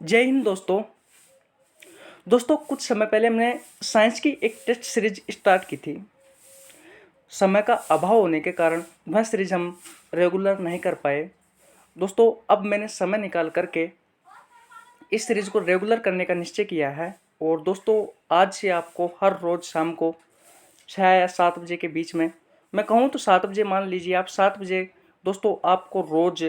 जय हिंद दोस्तों। कुछ समय पहले हमने साइंस की एक टेस्ट सीरीज स्टार्ट की थी। समय का अभाव होने के कारण वह सीरीज हम रेगुलर नहीं कर पाए। दोस्तों, अब मैंने समय निकाल करके इस सीरीज को रेगुलर करने का निश्चय किया है। और दोस्तों, आज से आपको हर रोज़ शाम को 6 या 7 बजे के बीच में, मैं कहूँ तो 7 बजे, मान लीजिए आप 7 बजे, दोस्तों आपको रोज़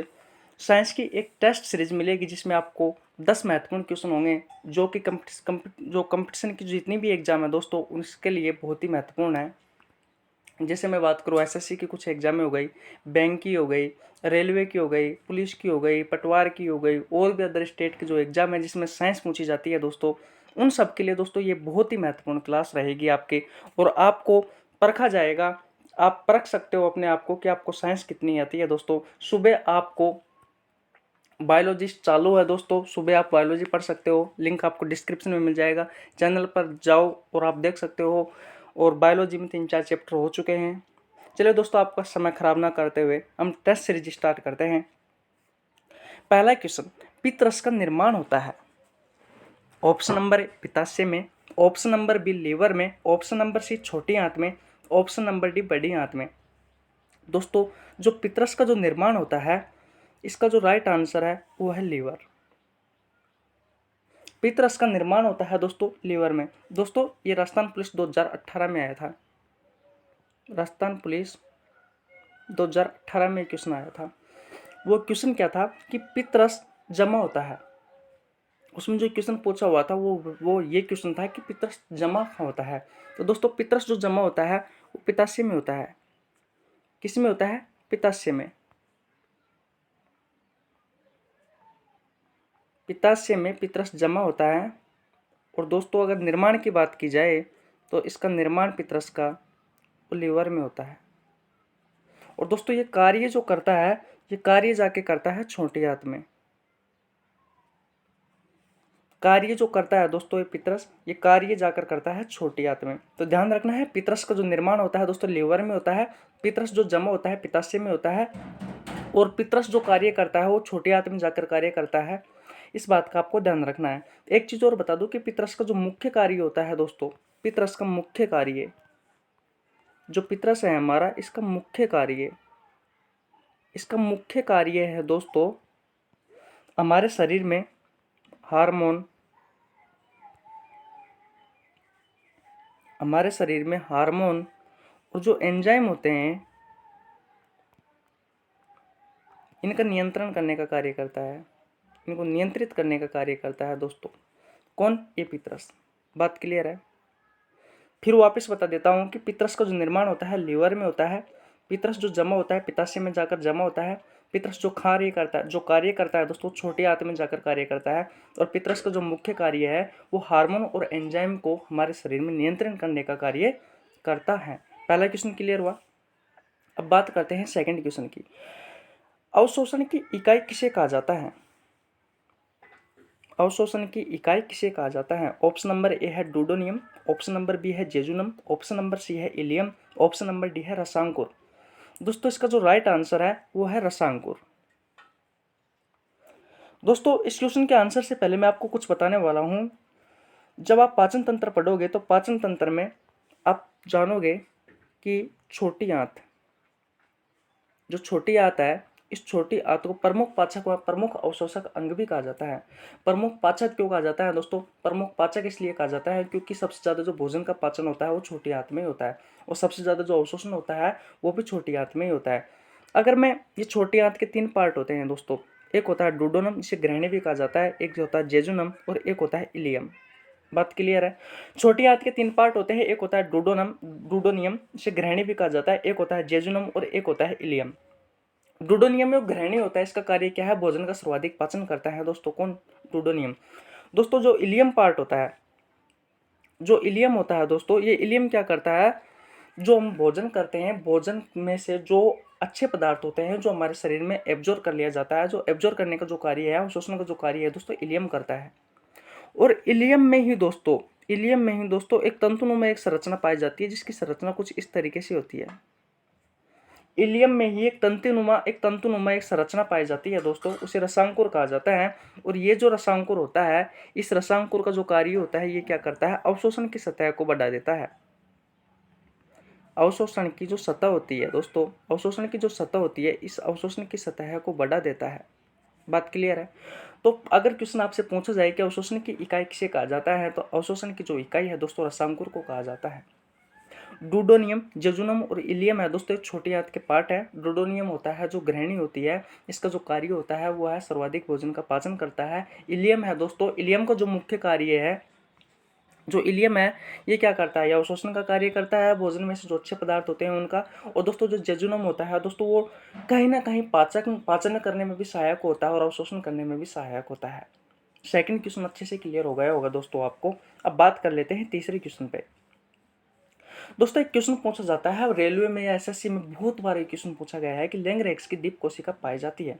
साइंस की एक टेस्ट सीरीज मिलेगी जिसमें आपको 10 महत्वपूर्ण क्वेश्चन होंगे जो कि कंपटीशन की जितनी भी एग्जाम है दोस्तों उसके लिए बहुत ही महत्वपूर्ण है। जैसे मैं बात करूँ एसएससी की कुछ एग्जामें हो गई, बैंक की हो गई, रेलवे की हो गई, पुलिस की हो गई, पटवार की हो गई, और भी अदर स्टेट की जो एग्जाम है जिसमें साइंस पूछी जाती है दोस्तों, उन सब के लिए दोस्तों ये बहुत ही महत्वपूर्ण क्लास रहेगी आपके। और आपको परखा जाएगा, आप परख सकते हो अपने आप को कि आपको साइंस कितनी आती है। दोस्तों, सुबह आपको बायोलॉजिस्ट चालू है दोस्तों, सुबह आप बायोलॉजी पढ़ सकते हो, लिंक आपको डिस्क्रिप्शन में मिल जाएगा। चैनल पर जाओ और आप देख सकते हो। और बायोलॉजी में 3-4 चैप्टर हो चुके हैं। चलिए दोस्तों, आपका समय खराब ना करते हुए हम टेस्ट सीरीज स्टार्ट करते हैं। पहला क्वेश्चन, पित्तरस का निर्माण होता है। ऑप्शन नंबर ए पित्ताशय में, ऑप्शन नंबर बी लीवर में, ऑप्शन नंबर सी छोटी आंत में, ऑप्शन नंबर डी बड़ी आंत में। दोस्तों, जो पित्तरस का जो निर्माण होता है, इसका जो राइट आंसर है वो है लीवर। पित्तरस का निर्माण होता है दोस्तों लीवर में। दोस्तों, ये राजस्थान पुलिस 2018 में आया था। राजस्थान पुलिस 2018 में क्वेश्चन आया था। वो क्वेश्चन क्या था कि पित्तरस जमा होता है। उसमें जो क्वेश्चन पूछा हुआ था वो ये क्वेश्चन था कि पित्तरस जमा होता है। तो दोस्तों, पित्तरस जो जमा होता है वो पित्ताशय में होता है। किस में होता है? पित्ताशय में। पित्ताशय में पित्तरस जमा होता है। और दोस्तों, अगर निर्माण की बात की जाए तो इसका निर्माण पित्तरस का लीवर में होता है। और दोस्तों, ये कार्य जो करता है, ये कार्य जाके करता है छोटी आंत में। कार्य जो करता है दोस्तों ये पित्तरस, ये कार्य जाकर करता है छोटी आंत में। तो ध्यान रखना है, पित्तरस का जो निर्माण होता है दोस्तों लीवर में होता है, पित्तरस जो जमा होता है पित्ताशय में होता है, और पित्तरस जो कार्य करता है वो छोटी आंत में जाकर कार्य करता है। इस बात का आपको ध्यान रखना है। एक चीज और बता दूं कि पित्तरस का जो मुख्य कार्य होता है दोस्तों, पित्तरस का मुख्य कार्य, जो पित्तरस है हमारा, इसका मुख्य कार्य है दोस्तों हमारे शरीर में हार्मोन, और जो एंजाइम होते हैं इनका नियंत्रण करने का कार्य करता है, इनको नियंत्रित करने का कार्य करता है दोस्तों। कौन? ये पित्तरस। बात क्लियर है? फिर वापस बता देता हूँ कि पित्तरस का जो निर्माण होता है लीवर में होता है, पित्तरस जो जमा होता है पित्ताशय में जाकर जमा होता है, पित्तरस जो कार्य करता है दोस्तों छोटी आंत में जाकर कार्य करता है। और पित्तरस का जो मुख्य कार्य है वो हार्मोन और एंजाइम को हमारे शरीर में नियंत्रण करने का कार्य करता है। पहला क्वेश्चन क्लियर हुआ। अब बात करते हैं सेकंड क्वेश्चन की। अवशोषण की इकाई किसे कहा जाता है? अवशोषण की इकाई किसे कहा जाता है? ऑप्शन नंबर ए है डूडोनियम, ऑप्शन नंबर बी है जेजुनम, ऑप्शन नंबर सी है इलियम, ऑप्शन नंबर डी है रसांकुर। दोस्तों, इसका जो राइट आंसर है वो है रसांकुर। दोस्तों, इस क्वेश्चन के आंसर से पहले मैं आपको कुछ बताने वाला हूं। जब आप पाचन तंत्र पढ़ोगे तो पाचन तंत्र में आप जानोगे कि छोटी आंत, जो छोटी आंत है, इस छोटी आंत को प्रमुख पाचक व प्रमुख अवशोषक अंग भी कहा जाता है। प्रमुख पाचक क्यों कहा जाता है दोस्तों? प्रमुख पाचक इसलिए कहा जाता है क्योंकि सबसे ज्यादा जो भोजन का पाचन होता है वो छोटी आंत में ही होता है, और सबसे ज्यादा जो अवशोषण होता है वो भी छोटी आंत में ही होता है। अगर मैं, ये छोटी आंत के 3 पार्ट होते हैं दोस्तों। एक होता है डूडोनम, जिसे ग्रहणी भी कहा जाता है, एक होता है जेजुनम, और एक होता है इलियम। बात क्लियर है? छोटी आंत के 3 पार्ट होते हैं, एक होता है डूडोनियम, जिसे ग्रहणी भी कहा जाता है, एक होता है जेजुनम और एक होता है इलियम। डूडोनियम में ग्रहणी होता है, इसका कार्य क्या है? भोजन का सर्वाधिक पाचन करता है दोस्तों। कौन? डूडोनियम। दोस्तों, जो इलियम पार्ट होता है, जो इलियम होता है दोस्तों, ये इलियम क्या करता है? जो हम भोजन करते हैं, भोजन में से जो अच्छे पदार्थ होते हैं जो हमारे शरीर में एब्जॉर्ब कर लिया जाता है, जो एब्जॉर्ब करने का जो कार्य है, अवशोषण का जो कार्य है दोस्तों, इलियम करता है। और इलियम में ही दोस्तों एक तंतुनुमा एक संरचना पाई जाती है जिसकी संरचना कुछ इस तरीके से होती है। इलियम में ही एक तंतुनुमा एक संरचना पाई जाती है दोस्तों, उसे रसांकुर कहा जाता है। और ये जो रसांकुर होता है, इस रसांकुर का जो कार्य होता है, ये क्या करता है, अवशोषण की सतह को बढ़ा देता है। अवशोषण की जो सतह होती है दोस्तों, अवशोषण की जो सतह होती है, इस अवशोषण की सतह को बढ़ा देता है। बात क्लियर है। तो अगर क्वेश्चन आपसे पूछा जाए कि अवशोषण की इकाई किसे कहा जाता है, तो अवशोषण की जो इकाई है दोस्तों, रसांकुर को कहा जाता है। डूडोनियम, जेजुनम और इलियम है दोस्तों, एक छोटी आंत के पार्ट है। डूडोनियम होता है जो ग्रहणी होती है, इसका जो कार्य होता है वो है सर्वाधिक भोजन का पाचन करता है। इलियम है दोस्तों, इलियम का जो मुख्य कार्य है, जो इलियम है, ये क्या करता है, ये अवशोषण का कार्य करता है, भोजन में से जो अच्छे पदार्थ होते हैं उनका। और दोस्तों जो जेजुनम होता है दोस्तों, वो कहीं ना कहीं पाचन करने में भी सहायक होता है और अवशोषण करने में भी सहायक होता है। सेकंड क्वेश्चन अच्छे से क्लियर हो गया होगा दोस्तों आपको। अब बात कर लेते हैं तीसरे क्वेश्चन पे। दोस्तों एक क्वेश्चन पूछा जाता है रेलवे में या एसएससी में, बहुत बार एक क्वेश्चन पूछा गया है कि लैंगरेक्स की दीप कोशिका पाई जाती है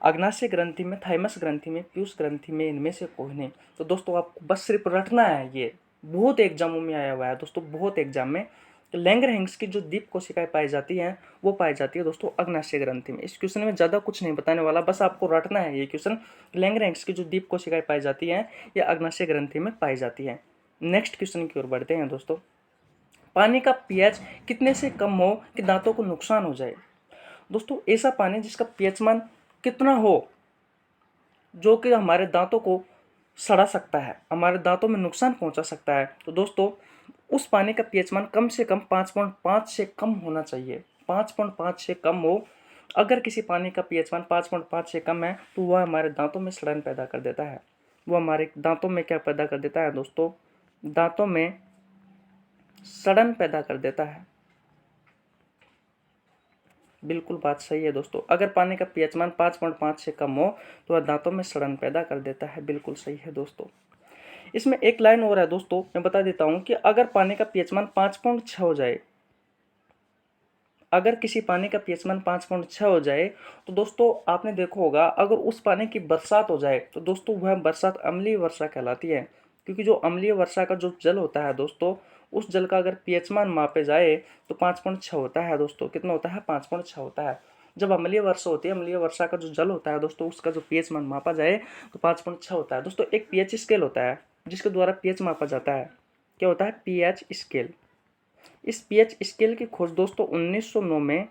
अग्नाशय ग्रंथि में, थाइमस ग्रंथि में, पीयूष ग्रंथि में, इनमें से कोई नहीं। तो दोस्तों आपको बस सिर्फ रटना है, ये बहुत एग्जामों में आया हुआ है दोस्तों, बहुत एग्जाम में। तो लैंगरेंस की जो दीप कोशिकाएं पाई जाती हैं, वो पाई जाती है दोस्तों अग्नाशय ग्रंथि में। इस क्वेश्चन में ज्यादा कुछ नहीं बताने वाला, बस आपको रटना है ये क्वेश्चन। लैंगरेंस की जो दीप कोशिकाएं पाई जाती हैं, ये अग्नाशय ग्रंथि में पाई जाती है। नेक्स्ट क्वेश्चन की ओर बढ़ते हैं दोस्तों। पानी का पीएच कितने से कम हो कि दांतों को नुकसान हो जाए। दोस्तों ऐसा पानी जिसका पीएच मान कितना हो जो कि हमारे दांतों को सड़ा सकता है, हमारे दांतों में नुकसान पहुंचा सकता है। तो दोस्तों उस पानी का पीएच मान कम से कम 5.5 से कम होना चाहिए। 5.5 से कम हो। अगर किसी पानी का पीएच मान 5.5 से कम है तो वह हमारे दांतों में सड़न पैदा कर देता है। वो हमारे दांतों में क्या पैदा कर देता है दोस्तों, दांतों में सड़न पैदा कर देता है। बिल्कुल बात सही है दोस्तों, अगर पानी का पीएच मान 5.5 से कम हो तो वह दांतों में सड़न पैदा कर देता है। बिल्कुल सही है दोस्तों। इसमें एक लाइन और है दोस्तों, मैं बता देता हूं कि अगर पानी का पीएच मान 5.6 हो जाए, अगर किसी पानी का पीएच मान 5.6 हो जाए तो दोस्तों आपने देखा होगा, अगर उस पानी की बरसात हो जाए तो दोस्तों वह बरसात अम्लीय वर्षा कहलाती है। क्योंकि जो अम्लीय वर्षा का जो जल होता है दोस्तों, उस जल का अगर पीएच मान मापे जाए तो 5.6 होता है दोस्तों। कितना होता है, 5.6 होता है। जब अम्लीय वर्षा होती है, अम्लीय वर्षा का जो जल होता है दोस्तों, उसका जो पीएच मान मापा जाए तो 5.6 होता है दोस्तों। एक पीएच स्केल होता है जिसके द्वारा पीएच मापा जाता है। क्या होता है, पीएच स्केल। इस पीएच स्केल की खोज दोस्तों 1909 में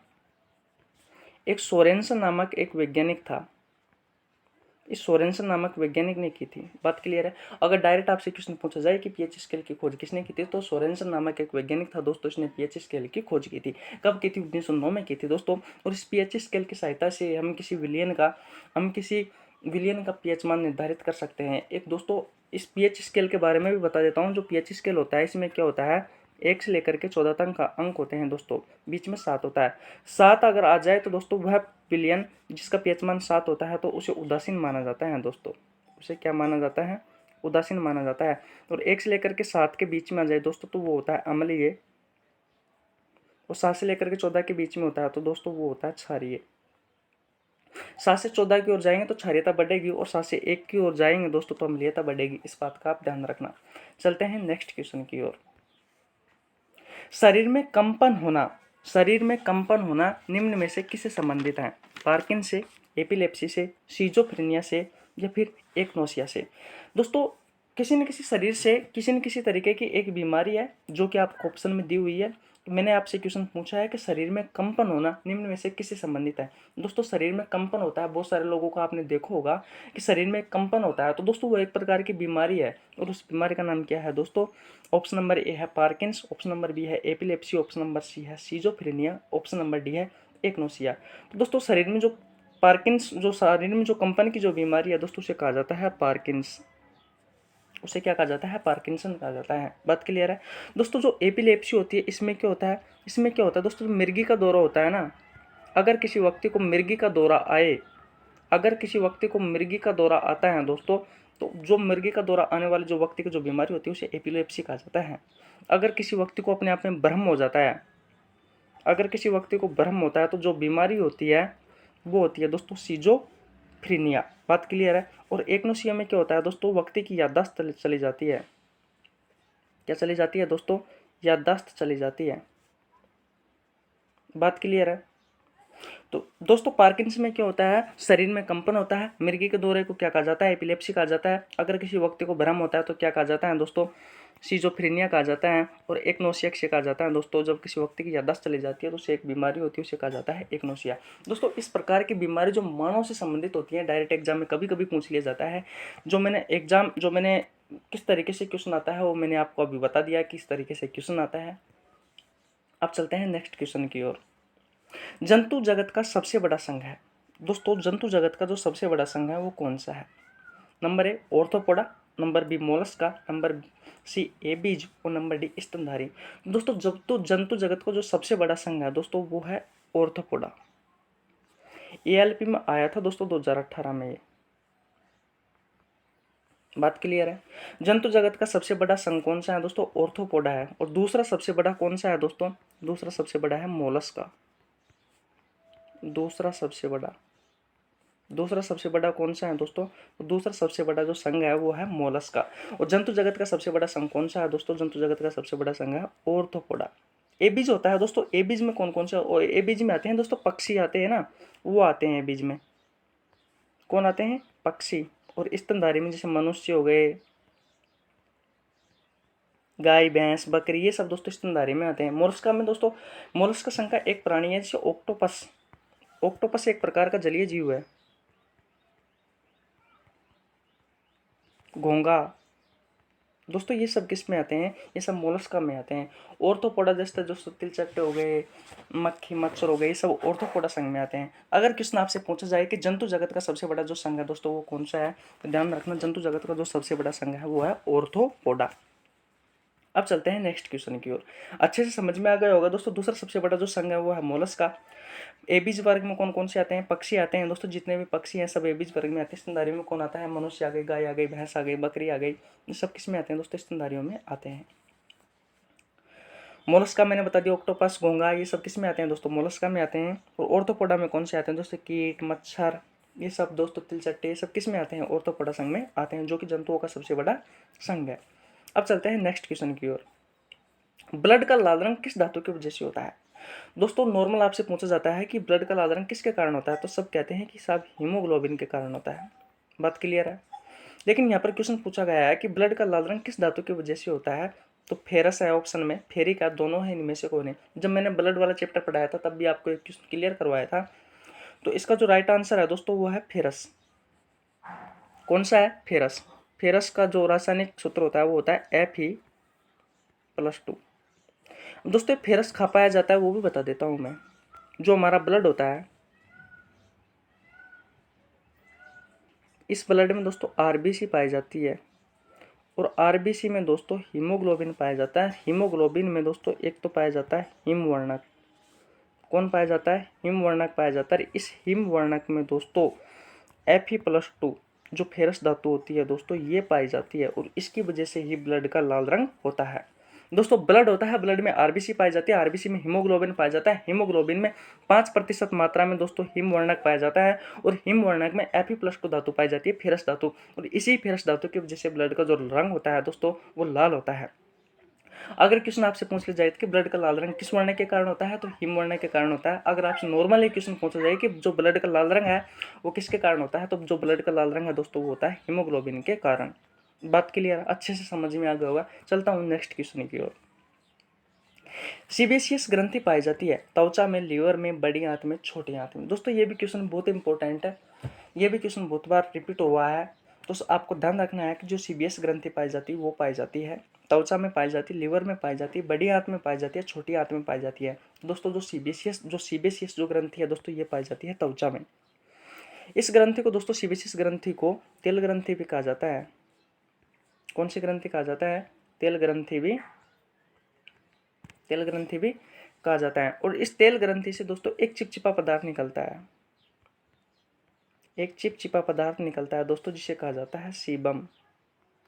एक सोरेनसन नामक एक वैज्ञानिक था, इस सोरेनसन नामक वैज्ञानिक ने की थी। बात क्लियर है। अगर डायरेक्ट आपसे क्वेश्चन पूछा जाए कि पीएच स्केल की खोज किसने की थी, तो सोरेनसन नामक एक वैज्ञानिक था दोस्तों, इसने पीएच स्केल की खोज की थी। कब की थी, 1909 में की थी दोस्तों। और इस पीएच स्केल की सहायता से हम किसी विलियन का पीएच मान निर्धारित कर सकते हैं। एक दोस्तों इस पीएच स्केल के बारे में भी बता देता हूँ। जो पीएच स्केल होता है, इसमें क्या होता है, 1 से लेकर के 14 तक का अंक होते हैं दोस्तों, बीच में 7 होता है। 7 अगर आ जाए तो दोस्तों वह विलियन जिसका पीएच मान 7 होता है तो उसे उदासीन माना जाता है दोस्तों। उसे क्या माना जाता है, उदासीन माना जाता है। और 1 से लेकर के 7 के बीच में आ जाए दोस्तों तो वो होता है अम्लीय। और 7 से लेकर के 14 के बीच में होता है तो दोस्तों वो होता है क्षारीय। 7 से 14 की ओर जाएंगे तो क्षारीयता बढ़ेगी, और 7 से 1 की ओर जाएंगे दोस्तों तो अम्लीयता बढ़ेगी। इस बात का आप ध्यान रखना। चलते हैं नेक्स्ट क्वेश्चन की ओर। शरीर में कंपन होना, शरीर में कंपन होना निम्न में से किससे संबंधित है। पार्किन से, एपिलेप्सी से, सीजोफ्रेनिया से, या फिर एकनोसिया से। दोस्तों किसी न किसी शरीर से किसी न किसी तरीके की एक बीमारी है जो कि आपको ऑप्शन में दी हुई है। तो मैंने आपसे क्वेश्चन पूछा है कि शरीर में कंपन होना निम्न में से किससे संबंधित है। दोस्तों शरीर में कंपन होता है, बहुत सारे लोगों को आपने देखा होगा कि शरीर में कंपन होता है, तो दोस्तों वो एक प्रकार की बीमारी है। और उस बीमारी का नाम क्या है दोस्तों। ऑप्शन नंबर ए है पार्किंस, ऑप्शन नंबर बी है एपिलेप्सी, ऑप्शन नंबर सी है सीजोफ्रेनिया, ऑप्शन नंबर डी है एकनोसिया। तो दोस्तों शरीर में जो पार्किंस, जो शरीर में जो कंपन की जो बीमारी है दोस्तों, उसे कहा जाता है पार्किंस। उसे क्या कहा जाता है, पार्किंसन कहा जाता है। बात क्लियर है दोस्तों। जो एपिलेप्सी होती है, इसमें क्या होता है, इसमें क्या होता है दोस्तों, मिर्गी का दौरा होता है ना। अगर किसी व्यक्ति को मिर्गी का दौरा आए, अगर किसी व्यक्ति को मिर्गी का दौरा आता है दोस्तों, तो जो मिर्गी का दौरा आने वाले जो व्यक्ति की जो बीमारी होती है उसे एपिलेप्सी कहा जाता है। अगर किसी व्यक्ति को अपने आप में भ्रम हो जाता है, अगर किसी व्यक्ति को भ्रम होता है तो जो बीमारी होती है वो होती है दोस्तों सीजोफ्रीनिया। बात क्लियर है। और एकनोसिया में क्या होता है दोस्तों, व्यक्ति की याददाश्त चली जाती है। क्या चली जाती है दोस्तों, याददाश्त चली जाती है। बात क्लियर है। तो दोस्तों पार्किंसंस में क्या होता है, शरीर में कंपन होता है। मिर्गी के दौरे को क्या कहा जाता है, एपिलेप्सी कहा जाता है। अगर किसी व्यक्ति को भ्रम होता है तो क्या कहा जाता है दोस्तों, सिजोफ्रेनिया कहा जाता है। और एकनोसिया से कहा जाता है दोस्तों, जब किसी व्यक्ति की याददाश्त चली जाती है तो उसे एक बीमारी होती है, उसे कहा जाता है एकनोसिया। दोस्तों इस प्रकार की बीमारी जो मानव से संबंधित होती है, डायरेक्ट एग्जाम में कभी कभी पूछ लिया जाता है। जो मैंने किस तरीके से क्वेश्चन आता है वो मैंने आपको अभी बता दिया किस तरीके से क्वेश्चन आता है। अब चलते हैं नेक्स्ट क्वेश्चन की ओर। जंतु जगत का सबसे बड़ा संघ है दोस्तों, जंतु जगत का जो सबसे बड़ा संघ है वो कौन सा है? Number A Arthropoda, number B mollusca, number C एबीज और नंबर डी स्तनधारी। दोस्तों जब तो जंतु जगत का जो सबसे बड़ा संघ है दोस्तों वो है ऑर्थोपोडा। एएलपी में आया था दोस्तों 2018 में। ये बात क्लियर है। जंतु जगत का सबसे बड़ा संघ कौन सा है दोस्तों? ऑर्थोपोडा है। और दूसरा सबसे बड़ा कौन सा है दोस्तों? दूसरा सबसे बड़ा है मोलस्का। दूसरा सबसे बड़ा कौन सा है दोस्तों? दूसरा सबसे बड़ा जो संघ है वो है मोलस्का। और जंतु जगत का सबसे बड़ा संघ कौन सा है दोस्तों? जंतु जगत का सबसे बड़ा संघ है ऑर्थोपोडा। एबीज होता है दोस्तों, एबीज में कौन कौन सा, और एबीज में आते हैं दोस्तों पक्षी आते हैं ना, वो आते हैं एबीज में। कौन आते हैं? पक्षी। और स्तनधारी में जैसे मनुष्य हो गए, गाय भैंस बकरी, ये सब दोस्तों स्तनधारी में आते हैं। मोलस्का में दोस्तों, मोलस्का संघ का एक प्राणी है जैसे ऑक्टोपस। ऑक्टोपस एक प्रकार का जलीय जीव है। घोंगा दोस्तों ये सब किस में आते हैं? ये सब मोलस्का में आते हैं। ऑर्थोपोडा जैसे जो तिलचट्टे हो गए, मक्खी मच्छर हो गए, ये सब ऑर्थोपोडा संघ में आते हैं। अगर क्वेश्चन आपसे पूछा जाए कि जंतु जगत का सबसे बड़ा जो संघ है दोस्तों वो कौन सा है, तो ध्यान रखना जंतु जगत का जो सबसे बड़ा संघ है वो है ऑर्थोपोडा। अब चलते हैं नेक्स्ट क्वेश्चन की ओर। अच्छे से समझ में आ गया होगा दोस्तों, दूसरा सबसे बड़ा जो संघ है वो है मोलस्का। एबीज वर्ग में कौन कौन से आते हैं? पक्षी आते हैं दोस्तों, जितने भी पक्षी हैं सब एबीज वर्ग में आते हैं। स्तनधारियों में कौन आता है? मनुष्य आ गई, गाय आ गई, भैंस आ गई, बकरी आ गई, ये सब किस में आते हैं दोस्तों? स्तनधारियों में आते हैं। मोलस्का मैंने बता दिया, ऑक्टोपस घोंगा ये सब किस में आते हैं दोस्तों? मोलस्का में आते हैं। और ऑर्थोपोडा में कौन से आते हैं दोस्तों? कीट मच्छर, ये सब दोस्तों तिलचट्टे, ये सब किस में आते हैं? ऑर्थोपोडा संघ में आते हैं, जो कि जंतुओं का सबसे बड़ा संघ है। अब चलते हैं नेक्स्ट क्वेश्चन की ओर। ब्लड का लाल रंग किस धातु की वजह से होता है? दोस्तों नॉर्मल आपसे पूछा जाता है कि ब्लड का लाल रंग किसके कारण होता है, तो सब कहते हैं कि साहब हीमोग्लोबिन के कारण होता है। बात क्लियर है। लेकिन यहाँ पर क्वेश्चन पूछा गया है कि ब्लड का लाल रंग किस धातु की वजह से होता है, तो फेरस है ऑप्शन में, फेरिक है, दोनों है, इनमें से कौन है? जब मैंने ब्लड वाला चैप्टर पढ़ाया था तब भी आपको एक क्वेश्चन क्लियर करवाया था। तो इसका जो राइट आंसर है दोस्तों वो है फेरस। कौन सा है? फेरस। फेरस का जो रासायनिक सूत्र होता है वो होता है Fe+2। दोस्तों फेरस कहाँ पाया जाता है वो भी बता देता हूँ मैं। जो हमारा ब्लड होता है, इस ब्लड में दोस्तों आरबीसी पाई जाती है। और आरबीसी में दोस्तों हीमोग्लोबिन पाया जाता है। हीमोग्लोबिन में दोस्तों एक तो पाया जाता है हिमवर्णक। कौन पाया जाता है? हिमवर्णक पाया जाता है। इस हिमवर्णक में दोस्तों Fe+2 जो फेरस धातु होती है दोस्तों ये पाई जाती है, और इसकी वजह से ही ब्लड का लाल रंग होता है। दोस्तों ब्लड होता है, ब्लड में आरबीसी पाई जाती है, आरबीसी में हीमोग्लोबिन पाया जाता है, हीमोग्लोबिन में 5% मात्रा में दोस्तों हिमवर्णक पाया जाता है, और हिमवर्णक में Fe+2 धातु पाई जाती है, फेरस धातु। और इसी फेरस धातु की वजह से ब्लड का जो रंग होता है दोस्तों वो लाल होता है। अगर क्वेश्चन आपसे पूछ लिया जाए कि ब्लड का लाल रंग किस वर्ण के कारण होता है, तो हिम वर्ण के कारण होता है। अगर आपसे नॉर्मल एक क्वेश्चन पूछा जाए कि जो ब्लड का लाल रंग है वो किसके कारण होता है, तो जो ब्लड का लाल रंग है दोस्तों वो होता है हीमोग्लोबिन के कारण। बात क्लियर, अच्छे से समझ में आ गया होगा। चलता हूँ नेक्स्ट क्वेश्चन की ओर। सीबेसियस ग्रंथि पाई जाती है त्वचा में, लीवर में, बड़ी आंत में, छोटी आंत में। दोस्तों ये भी क्वेश्चन बहुत इंपॉर्टेंट है, ये भी क्वेश्चन बहुत बार रिपीट हुआ है। तो आपको ध्यान रखना है कि जो सीबीएस ग्रंथि पाई जाती है वो पाई जाती है त्वचा में, पाई जाती है लीवर में, पाई जाती है बड़ी आंत में, पाई जाती है छोटी आंत में पाई जाती है। दोस्तों जो सीबेसियस जो ग्रंथि है दोस्तों ये पाई जाती है त्वचा में। इस ग्रंथि को दोस्तों सीबेसियस ग्रंथि को तेल ग्रंथि भी कहा जाता है। कौन सी ग्रंथि कहा जाता है? तेल ग्रंथि भी कहा जाता है। और इस तेल ग्रंथि से दोस्तों एक चिपचिपा पदार्थ निकलता है, एक चिपचिपा पदार्थ निकलता है दोस्तों, जिसे कहा जाता है सीबम।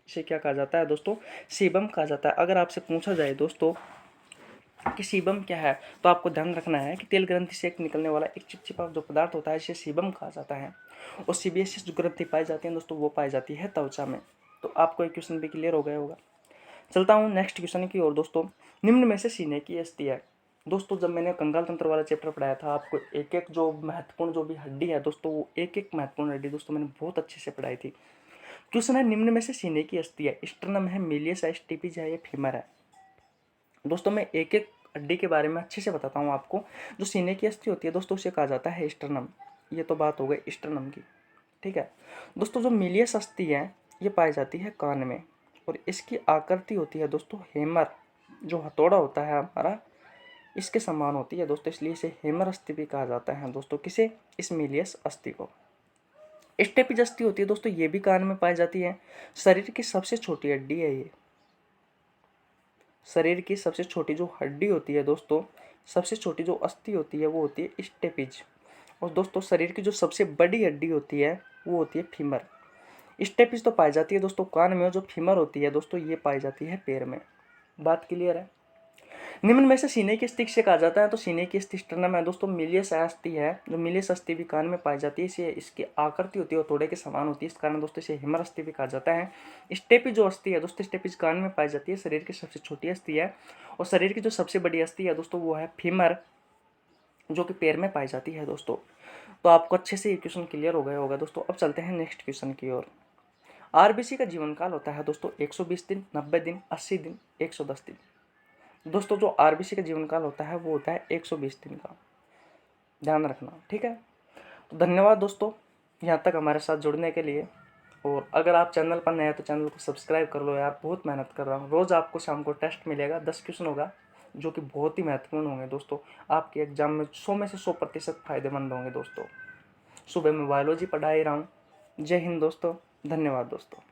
इसे क्या कहा जाता है दोस्तों? सीबम कहा जाता है। अगर आपसे पूछा जाए दोस्तों कि सीबम क्या है, तो आपको ध्यान रखना है कि तेल ग्रंथि से एक निकलने वाला एक चिपचिपा जो पदार्थ होता है इसे सीबम कहा जाता है। और सीबीएसएस जो ग्रंथि पाई जाती है दोस्तों वो पाई जाती है त्वचा में। तो आपको एक क्वेश्चन भी क्लियर हो गया होगा। चलता हूँ नेक्स्ट क्वेश्चन की ओर दोस्तों। निम्न में से सीने की अस्थि है, दोस्तों जब मैंने कंकाल तंत्र वाला चैप्टर पढ़ाया था, आपको एक एक जो महत्वपूर्ण जो भी हड्डी है दोस्तों, वो एक एक महत्वपूर्ण हड्डी दोस्तों मैंने बहुत अच्छे से पढ़ाई थी। क्वेश्चन है निम्न में से सीने की अस्थि है, स्टर्नम है, मिलियस है, स्टिपिज है या फीमर है। दोस्तों मैं एक एक हड्डी के बारे में अच्छे से बताता हूँ आपको। जो सीने की अस्थि होती है दोस्तों, उसे कहा जाता है स्टर्नम। ये तो बात हो गई स्टर्नम की, ठीक है। दोस्तों जो मिलियस अस्थि है ये पाई जाती है कान में, और इसकी आकृति होती है दोस्तों हेमर, जो हथौड़ा होता है हमारा, इसके समान होती है दोस्तों, इसलिए इसे हेमर अस्थि भी कहा जाता है दोस्तों। किसे? इस मिलियस अस्थि को। स्टेपिज अस्थि होती है दोस्तों, ये भी कान में पाई जाती है। शरीर की सबसे छोटी हड्डी है ये। शरीर की सबसे छोटी जो हड्डी होती है दोस्तों, सबसे छोटी जो अस्थि होती है वो होती है स्टेपिज। और दोस्तों शरीर की जो सबसे बड़ी हड्डी होती है वो होती है फीमर। स्टेपिज तो पाई जाती है दोस्तों कान में, और जो फीमर होती है दोस्तों ये पाई जाती है पैर में। बात क्लियर है। निम्न में से सीने की अस्थि किसे कहा जाता है, तो सीने की अस्थि स्टर्नम है दोस्तों। मिलियस अस्थि है, जो मिलियस अस्थि भी कान में पाई जाती है, इसे इसकी आकृति होती है और थोड़े के समान होती है, इस कारण दोस्तों इसे हेमर अस्थि भी कहा जाता है। स्टेपिज जो अस्थि है दोस्तों, स्टेपिज कान में पाई जाती है, शरीर की सबसे छोटी अस्थि है। और शरीर की जो सबसे बड़ी अस्थि है दोस्तों वो है फीमर, जो कि पैर में पाई जाती है दोस्तों। तो आपको अच्छे से ये क्वेश्चन क्लियर हो गया होगा दोस्तों। अब चलते हैं नेक्स्ट क्वेश्चन की ओर। आरबीसी का जीवन काल होता है दोस्तों 120 दिन, 90 दिन, 80 दिन, 110 दिन। दोस्तों जो आरबीसी का जीवन काल होता है वो होता है 120 दिन का, ध्यान रखना, ठीक है। तो धन्यवाद दोस्तों यहाँ तक हमारे साथ जुड़ने के लिए। और अगर आप चैनल पर नए हैं तो चैनल को सब्सक्राइब कर लो यार, बहुत मेहनत कर रहा हूँ। रोज़ आपको शाम को टेस्ट मिलेगा, 10 क्वेश्चन होगा जो कि बहुत ही महत्वपूर्ण होंगे दोस्तों। आपके एग्जाम में 100 में से 100% फायदेमंद होंगे दोस्तों। सुबह मैं बायोलॉजी पढ़ा ही रहा हूँ। जय हिंद दोस्तों, धन्यवाद दोस्तों।